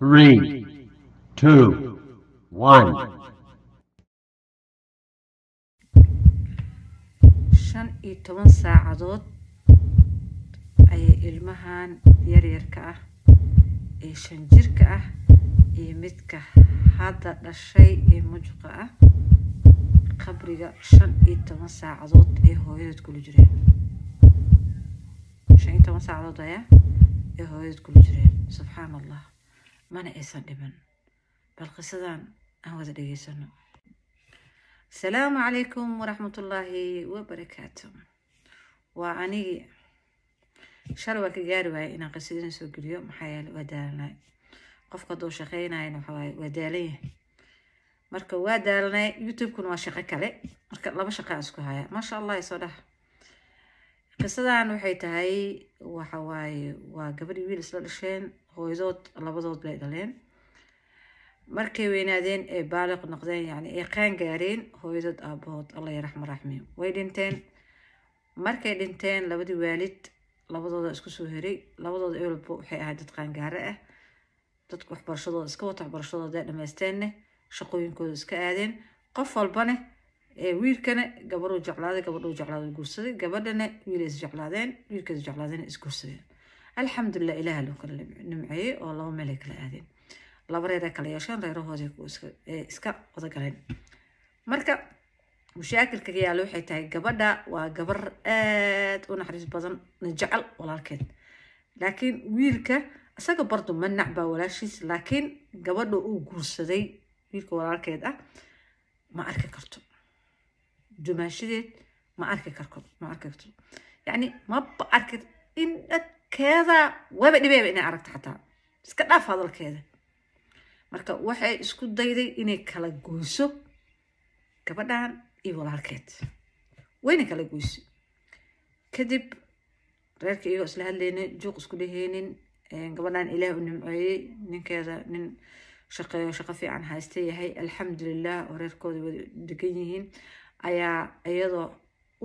3, 2, 1. 15 saacadood ayay ilmahan yaryarka ah ee 5 jirka ah iyo midka hadda dhashay ee mujqa ah qabriga 15 saacadood ee hooyadoood kula jireen 15 saacadood ayaa ee hooyadoood kula jireen subxaanallah mana aysan dhiman bal qisadan aan wada dhageysano. السلام عليكم ورحمة الله وبركاته. وأني شلوة كجاري إن قصيدة سوق اليوم حيال ودالنا قف قدو شقينا إنه حواي وداليه مركب ودالنا يوتيوب كن وشقة كله مركب لا بشقة أسكو هاي ما شاء الله يصلح قصيدة عنه حيتهاي وحواي وقبل يويل سلشين هو يزود الله بزود بلادلين markay weynaadeen ee baaliq noqdeen yani ay qaan gaareen hooyadoood aabahood Allah yarxam raxmiyo way dhinteen markay dhinteen labadii waalid labadooda isku soo heray labadooda ehelba waxay ahayd dad qaan gaar ah dadku waxbarashadooda iska wata waxbarashadooda dhameysteen shaqooyinkooda iska aadeen qof walbana ee wiilkana gabadhu jeclaaday guursaday gabadhana wiil is jeclaadeen wiilkeedu jeclaadeen is guursadeen alxamdulillah ilaahay loo kala nimceeyay oo laba meel ay kala aadeen laba reer kala yeeshaan reerahoodii ku iska wada galeen marka mushaakilka yaalo waxay tahay gabadha waa gabar aad u naxariis badan jecel walaalkeed laakiin wiilka asaga bardu ma nacba walaashiis laakiin gabadha uu guursaday wiilka walaalkeed ah ma arki karto dumaashideed ma arki karto yani ma arki in dadkeeda waba dhibeeba inay aragto xataa iska dhaaf hadalkeeda marka waxay isku dayday inay kala goyso gabadhan iyo walaalkeed wayna kala goyso kadib reerka iyo isla hadleynay juuq isku dheheenin gabadhan ilaahay u nimceeyay ninkeeda nin shaqo fiican haystay yahay alxamdulillah oo reerkooda wada degan yihiin ayaa iyadoo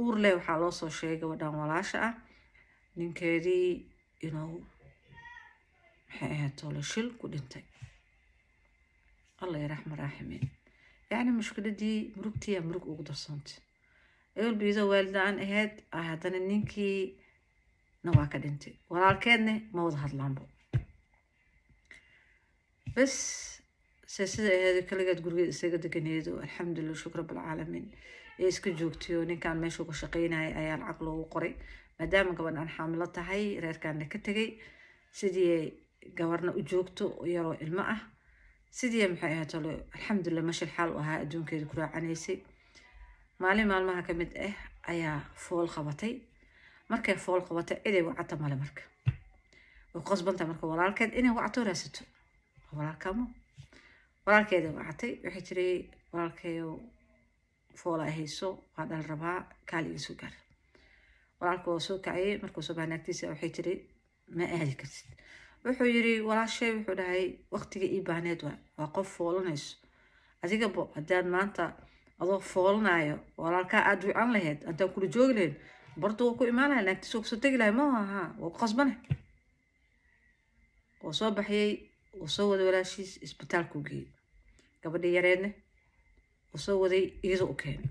uur leh waxaa loo soo sheegay gabadhan walaasha ah ninkeedii inuu maxay ahayd tolo shil ku dhintay الله يرحم راحمين يعني مشكلة دي مرقتي يا مرق أقدر صنت أول بيزا والدة عن إهاد هذا النينكي نواك دنتي ولا الكادنة ما وضحت لامبو بس سيسيدة هذه كلها تقول سيجد جنيدو الحمد لله شكر رب العالمين إيش كجوكتيو نين كان ماشي وشقينا أي العقل وقري ما دام قبل أن حاملتها هاي رير كان نكتجي سيدي جورنا وجوكتو ويرو الماء sidii maxay ahayd tolo alxamdulillah mashi xal oo ahaa adduunkeeda ku raacaneysay maalmaha ka mid ah ayaa fool qabatay markay fool qabatay iday wacata male marka oo qasbanta marka walaalkeed inay wacato raasato walaalkeeda wacatay waxay tiri walaalkeeyo fool ay hayso waa dhal rabaa kaaliga soo gaar walaalkoo soo kacay markuu soo baanaagtiisa waxay tiri ma aadi kartid wuxuu yiri walaashay wuxuu dhahay waqtiga ii baaneed waa qof foolanayso adiga bo hadaan maanta adoo foolanayo walaalka aad wiican lahayd anta kula joogi lahayd barto ku imaanay laagti soo tagi lahayd ma aha oo qasbana oo soo baxay oo soo wada walaashiis isbitaalku geeyay gabadha yareedna oo soo waday iyadoo u keenay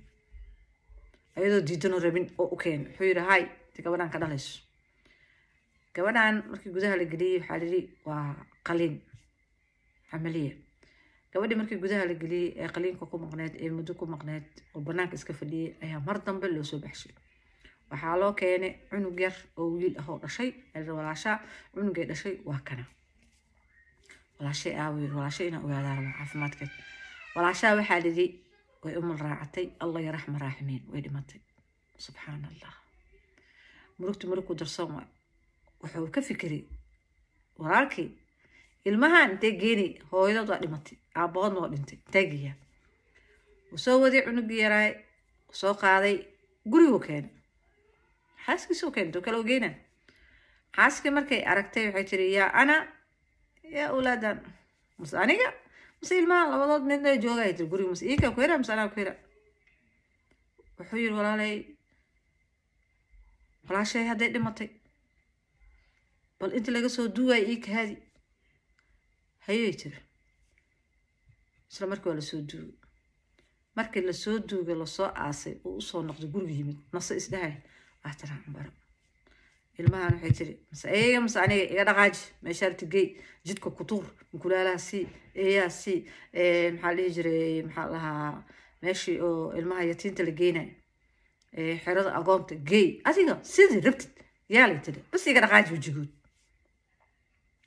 ayadoo diidano rabin oo u keenay wuxuu yiri hay gabadhan ka dhalayso gabadhan markii gudaha la geliyay waxa la yiri waa qalin amaliye gabadhii markii gudaha la geliyay ee qalinka ku maqneed ee muddo ku maqneed oo banaanka iska fadhiyay ayaa mar dambe loo soo baxshay waxaa loo keenay cunug yar oo wiil ah oo dhashay walaasha cunugay dhashay waa kana walaashay ina ogaadaan caafimaadkeed walaasha waxaa la yiri way umul raacatay Allah yarxam raahimiin way dhimatay subhanallah murugtu darsan wuxuu ka fikiray walaalkii ilmahan intee geeni hooyadood waa dhimatay aabahoodna waa dhintay taagiya wuu soo waday cunugii yaray soo qaaday gurigu keenay xaaskiisuu keentay kala ogeynaa xaaskii markay aragtay waxay tiri yaa ana yaa awlaadan mas aniga mas ilmahan labadood midna joogay tiri guriga mas iika ku yara mas anaa ku yara wuxuu yiri walaashay hadday dhimatay bal inta laga soo duway ii kaadi hayay tiri isla markii waa lasoo duugay markii lasoo duugay lasoo aasay oo usoo noqday guriga yimid nase isdhahay waa tiraa cambaro ilmahan waxay tiri mase aniga iga dhaqaaji meesha arti gey jidka kutuur mukulaalaha sii eeyaa sii maxaa dhihi jiray maxaa lahaa meeshii oo ilmaha yatiinta la geynayo xerada agoonta gey adiga sidii rabtid yaa lay tiri bas iga dhaqaaji wajigood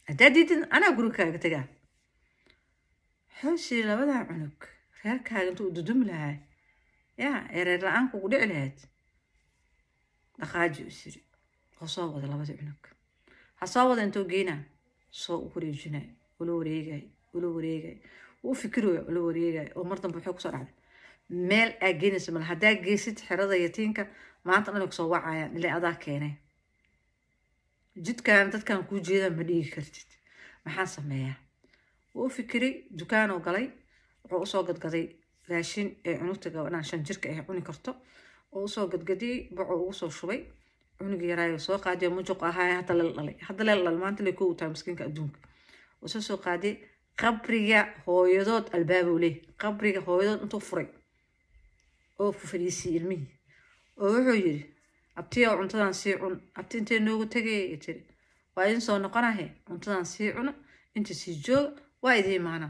haddaa diidin anaa gurigaaga tagaa xooshii labadaa cunug reerkaaga intuu dudumi lahaa yaa reer la-aan kugu dhici lahayd dhaqaaji is yiri oo soo wada labadii cunug ha soo wada intuu geynaa soo u wareejinay ula wareegay uu fikirooya ula wareegay oo mar dambe wuxuu kusoo dhacday meel aa geynaysa mal haddaa geysid xerada yatiinka maanta dhan kusoo wacayaan ilaa adaa keenay jidkan dadkan kuu jeedaan ma dhigi kartid maxaan sameeyaa wuu fikiray dukaan oo galay wuxuu usoo gadgaday raashin ee cunugta gabadhan 5 jirka ay cuni karto oo usoo gadgadiyay bacoo ugu soo shubay cunug yaraayo soo qaadiyo mujuq ahaa hadda la dhalay maanta la koow tahay miskiinka adduunka oo soo qaaday qabriga hooyadood albaabo leh qabriga hooyadood intuu furay oo fariisi ilmihi oo wuxuu yiri abtiyo cuntadan sii cun abti intee noogu tagay tiri waa in soo noqonahay cuntadan sii cun inta sii joog waa idii imaana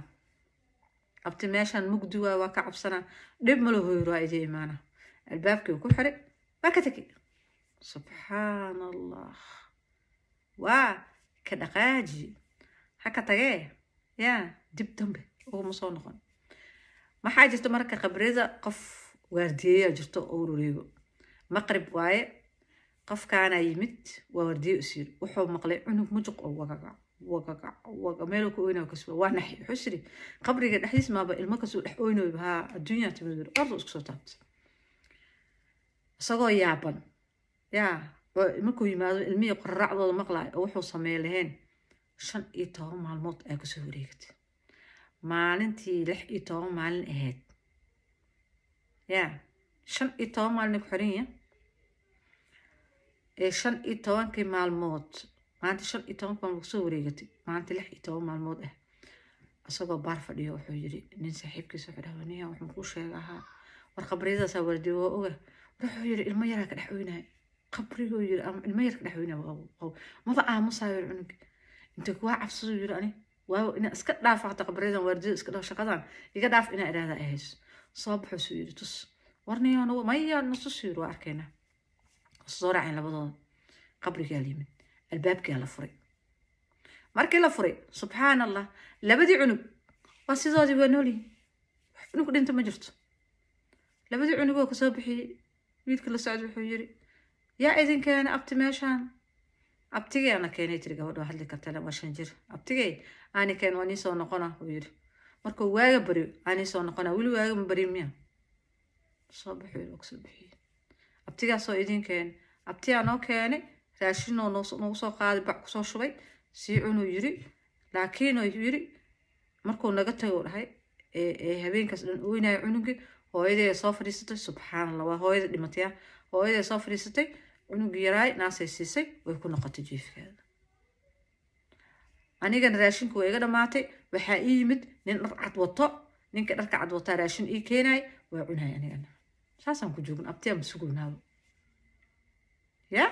abti meeshan mugdi waa ka cabsana dib ma loo waa idii imaana albaabkii ku xiray waa ka tagay subhanallah waa ka dhaqaaji haka tagay yaa dib dambe oo ma soo noqon maxaa jirta marka qabrida qof waardiyeeya jirto oo wareego maqrib waaye qofkaana yimid waa waardiye usir wuxuu maqlay cunug mujuq oo wagaga meel ku oynaa kasoo waa naxi xusri qabriga dhaxdiis maaba ilmo kasoo dhex oynay baa adduunyaa timid ordo isku soo taabtay isagoo yaaban yaa markuu yimaado ilmihi qarracdooda maqlay oo wuxuu sameeyay lahayn 15 maalmood ay kasoo wareegtay maalintii 16 maalin ahayd yaa 15 maalin ku xiran 15 maalmood maanta 15 maalmood soo wareegatay maanta 16 maalmood ah asagoo baar fadhiyo wuxuu yiri nin saaxiibkiisa xidhawanaya wuxuu ku sheegaa war qabridaas wardi oo oga wuxuu yiri ilmo yar ka dhaxweynaa qabrigo yiri ilmo yar ka dhaxweynaa ma aamusayo cunug inta ku cabsado yiri ani waa in iska dhaaf hada qabridan wardi iska dhaaf shaqadan iga dhaaf ina iraada ahays soo baxo yiri tus warniyoona ma yaa nasu siiro arkayna soo raacin labadooda qabriga yimid albaabka la furay markii la furay subhanallah labadii cunug waa sidoodii waa nooli cunug dhinta ma jirto labadii cunug oo ka soo bixiyay wiilka la socdo wuxuu yiri yaa idin keena abti meeshan abtigay ana keenay tiri gabadha hadli kartaa waa 5 jir abtigay ani keen wani soo noqona wuxuu yiri markuu waaga bari ani soo noqona wili waaga ma bari miya soo bixiyay oo soo bixiyay abtigaa soo idin keen abtiyaa noo keenay raashin noo soo qaaday bac ku soo shubay si cunu yiri laakiin oo yiri markuu naga tago dhahay habeenkaas dhan ooynay cunugi hooyadee soo fadhiisatay subhanallah waa hooyada dhimatay hooyadee soo fadhiisatay cunugi yaraay naasay siisay way ku noqotay jiifkeeda aniga raashinku way iga dhamaatay waxa ii yimid nin dhar cad wato ninka dharka cad wata raashin ii keenay waa cunay aniga saasan ku joogin abtiyaan sugunaado ya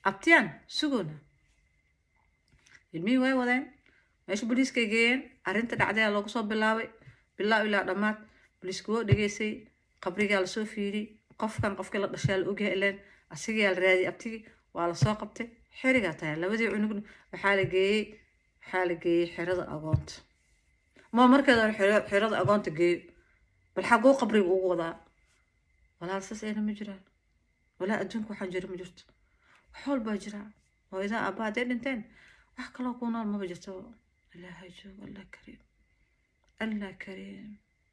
abtiyaan suguna ilmi way wadeen meesha booliiska geeyeen arinta dhacday loogu soo bilaabay ilaa dhamaad booliisku oo dhageysay qabriga la soo fiiri qofkii la dhashay la ogahay ileen asiga la raadi abtigi waa la soo qabtay xiriga tahay labadii cunugna waxa la geeyay xirada agoonta ma markada xirada agoonta geey bal xaqoo qabriga ugu wadaa walaal saasayna ma jiraan wala adduunku waxaan jira ma jirto xool baa jira oo idaa abaadeen dhinteen wax kale ku nool ma jirto ilaahay joog Allah kariim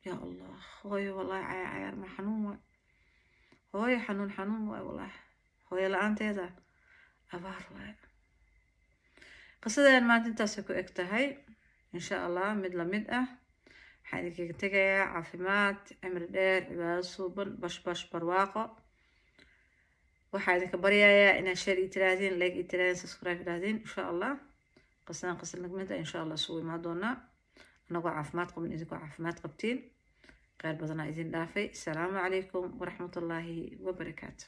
ya Allah hooyo wallahi cayaar ma xanuun hooyo xanuun wallahi hooyo la'aanteeda abaar waay qasadeen maanta intaas ku eg tahay insha Allah mid la mid ah waxaan idinkaga tagayaa caafimaad cimri dheer cibaado suuban bash barwaaqo waxaan idinka baryayaa inaad share ii tiraahdiin like ii tiraahdiin subscribe iraahdiin insha Allah qasan nagmada insha Allah soo imaan doonaa anagoo caafimaad qabin idinkoo caafimaad qabtiin khayr badanaa idin dhaafay. Asalaamu calaykum waraxmatullaahi wabarakaatu.